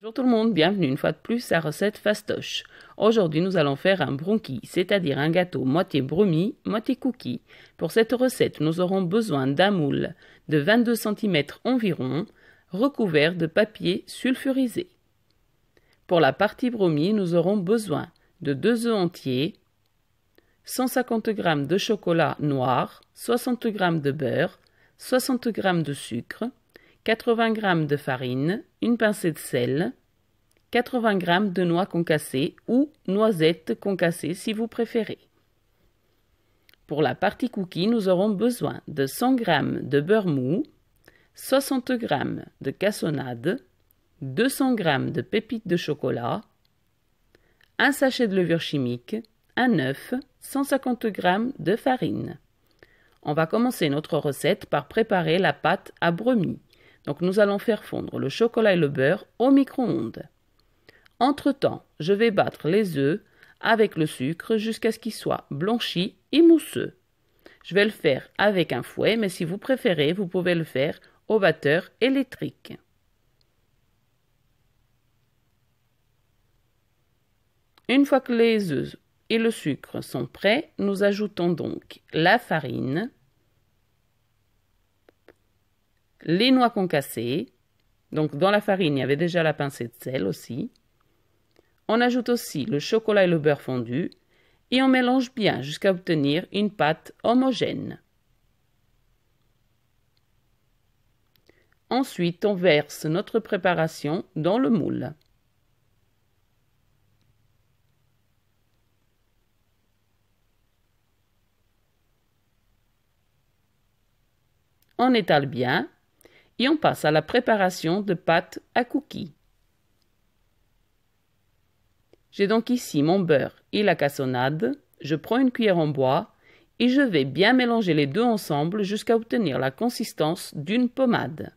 Bonjour tout le monde, bienvenue une fois de plus à Recette Fastoche. Aujourd'hui nous allons faire un bronchi, c'est-à-dire un gâteau moitié brownie, moitié cookie. Pour cette recette, nous aurons besoin d'un moule de 22 cm environ, recouvert de papier sulfurisé. Pour la partie brownie, nous aurons besoin de 2 œufs entiers, 150 g de chocolat noir, 60 g de beurre, 60 g de sucre, 80 g de farine, une pincée de sel, 80 g de noix concassées ou noisettes concassées si vous préférez. Pour la partie cookie, nous aurons besoin de 100 g de beurre mou, 60 g de cassonade, 200 g de pépites de chocolat, un sachet de levure chimique, un œuf, 150 g de farine. On va commencer notre recette par préparer la pâte à brownie. Donc nous allons faire fondre le chocolat et le beurre au micro-ondes. Entre-temps, je vais battre les œufs avec le sucre jusqu'à ce qu'ils soient blanchis et mousseux. Je vais le faire avec un fouet, mais si vous préférez, vous pouvez le faire au batteur électrique. Une fois que les œufs et le sucre sont prêts, nous ajoutons donc la farine, les noix concassées, donc dans la farine il y avait déjà la pincée de sel aussi. On ajoute aussi le chocolat et le beurre fondu et on mélange bien jusqu'à obtenir une pâte homogène. Ensuite, on verse notre préparation dans le moule. On étale bien. Et on passe à la préparation de pâte à cookies. J'ai donc ici mon beurre et la cassonade. Je prends une cuillère en bois et je vais bien mélanger les deux ensemble jusqu'à obtenir la consistance d'une pommade.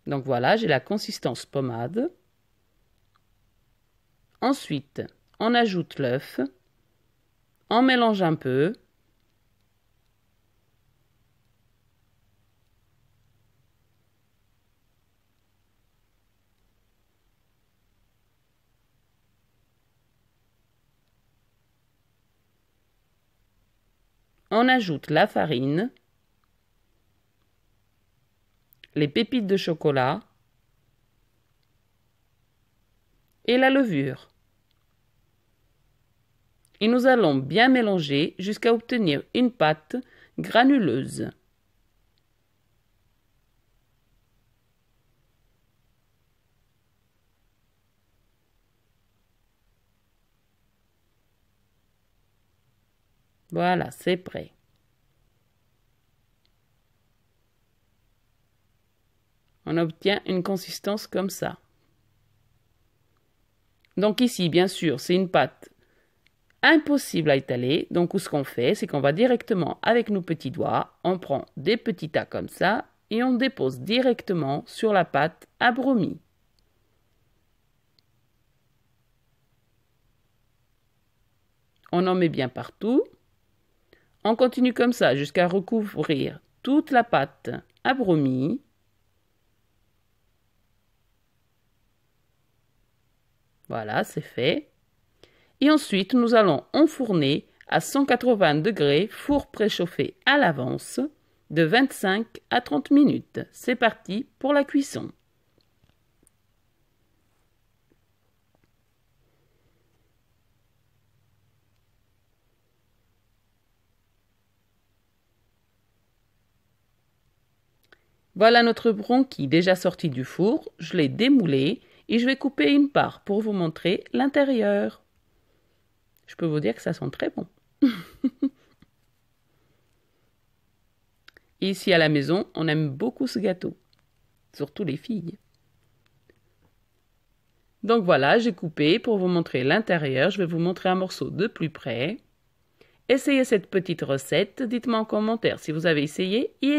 Donc voilà, j'ai la consistance pommade. Ensuite, on ajoute l'œuf, on mélange un peu, on ajoute la farine, les pépites de chocolat et la levure. Et nous allons bien mélanger jusqu'à obtenir une pâte granuleuse. Voilà, c'est prêt. On obtient une consistance comme ça. Donc ici, bien sûr, c'est une pâte impossible à étaler, donc ce qu'on fait, c'est qu'on va directement avec nos petits doigts, on prend des petits tas comme ça et on dépose directement sur la pâte à brownie. On en met bien partout. On continue comme ça jusqu'à recouvrir toute la pâte à brownie. Voilà, c'est fait. Et ensuite, nous allons enfourner à 180 degrés, four préchauffé à l'avance, de 25 à 30 minutes. C'est parti pour la cuisson. Voilà notre bronchi déjà sorti du four. Je l'ai démoulé et je vais couper une part pour vous montrer l'intérieur. Je peux vous dire que ça sent très bon. Et ici à la maison, on aime beaucoup ce gâteau. Surtout les filles. Donc voilà, j'ai coupé pour vous montrer l'intérieur. Je vais vous montrer un morceau de plus près. Essayez cette petite recette. Dites-moi en commentaire si vous avez essayé et